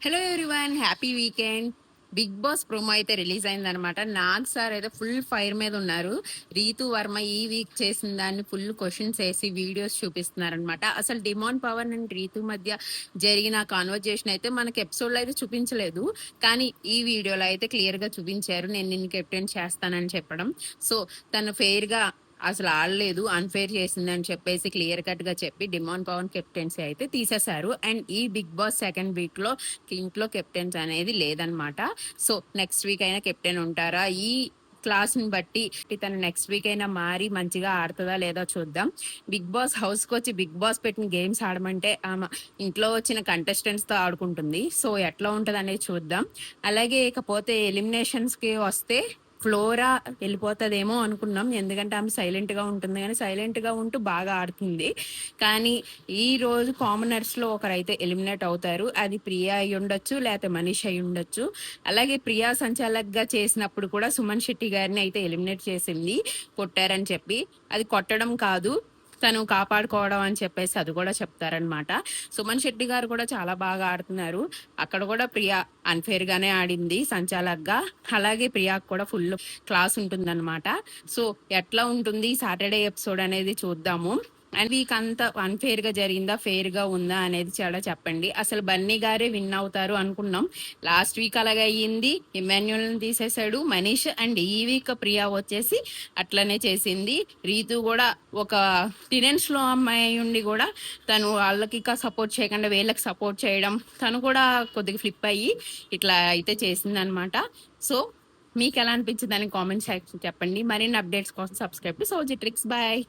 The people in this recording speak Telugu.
Hello everyone, happy weekend. Bigg Boss promo అయితే రిలీజ్ అయిందనమాట. నాగ్ సార్ అయితే ఫుల్ ఫైర్ మీద ఉన్నారు. రీతు వర్మ ఈ వీక్ చేసిన దాన్ని ఫుల్ క్వశ్చన్స్ వేసి వీడియోస్ చూపిస్తున్నారనమాట. అసలు డిమాండ్ పవర్ అండ్ రీతు మధ్య జరిగిన కాన్వర్జేషన్ అయితే మనకి ఎపిసోడ్ లో అయితే చూపించలేదు, కానీ ఈ వీడియోలో అయితే క్లియర్ గా చూపించారు. నేను నిన్ను కెప్టెన్ చేస్తానని చెప్పడం. సో తను ఫెయిర్ గా అసలు ఆడలేదు, అన్ఫేర్ చేసిందని చెప్పేసి క్లియర్ కట్ గా చెప్పి డిమాండ్ పవన్ కెప్టెన్సీ అయితే తీసేశారు. అండ్ ఈ బిగ్ బాస్ సెకండ్ వీక్ లో ఇంట్లో కెప్టెన్స్ అనేది లేదనమాట. సో నెక్స్ట్ వీక్ అయినా కెప్టెన్ ఉంటారా, ఈ క్లాస్ ని బట్టి తను నెక్స్ట్ వీక్ అయినా మారి మంచిగా ఆడుతుందా లేదా చూద్దాం. బిగ్ బాస్ హౌస్ కి వచ్చి బిగ్ బాస్ పెట్టిన గేమ్స్ ఆడమంటే ఆమె ఇంట్లో వచ్చిన కంటెస్టెంట్స్ తో ఆడుకుంటుంది. సో ఎట్లా ఉంటది అనేది చూద్దాం. అలాగే ఇకపోతే ఎలిమినేషన్స్ కి వస్తే ఫ్లోరా వెళ్ళిపోతుందేమో అనుకున్నాం, ఎందుకంటే ఆమె సైలెంట్ గా ఉంటుంది, కానీ సైలెంట్ గా ఉంటూ బాగా ఆడుతుంది. కానీ ఈ రోజు కామనర్స్ లో ఒకరైతే ఎలిమినేట్ అవుతారు. అది ప్రియా అయి ఉండొచ్చు, లేకపోతే మనీష్ అయి ఉండొచ్చు. అలాగే ప్రియా సంచాలక్ గా చేసినప్పుడు కూడా సుమన్ శెట్టి గారిని అయితే ఎలిమినేట్ చేసింది, కొట్టారని చెప్పి. అది కొట్టడం కాదు, తను కాపాడుకోవడం అని చెప్పేసి అది కూడా చెప్తారనమాట. సుమన్ శెట్టి గారు కూడా చాలా బాగా ఆడుతున్నారు. అక్కడ కూడా ప్రియా అన్ఫేర్ గానే ఆడింది సంచాలక్ గా. అలాగే ప్రియాకు కూడా ఫుల్ క్లాస్ ఉంటుందన్నమాట. సో ఎట్లా ఉంటుంది సాటర్డే ఎపిసోడ్ అనేది చూద్దాము. అండ్ వీక్ అంతా అన్ఫేర్ గా జరిగిందా, ఫెయిర్ గా ఉందా అనేది చాలా చెప్పండి. అసలు బన్నీ గారే విన్ అవుతారు అనుకున్నాం, లాస్ట్ వీక్ అలాగే అయ్యింది. ఇమాన్యుల్ తీసేశాడు మనీష్. అండ్ ఈ వీక్ ప్రియా వచ్చేసి అట్లనే చేసింది. రీతు కూడా ఒక టీనేజ్ లో అమ్మాయి ఉండి కూడా తను వాళ్ళకి సపోర్ట్ చేయకుండా వీళ్ళకి సపోర్ట్ చేయడం, తను కూడా కొద్దిగా ఫ్లిప్ అయ్యి ఇట్లా అయితే చేసింది అనమాట. సో మీకు ఎలా అనిపించింది అని కామెంట్ సెక్షన్ చెప్పండి. మరిన్ని అప్డేట్స్ కోసం subscribe to Soji tricks. Bye.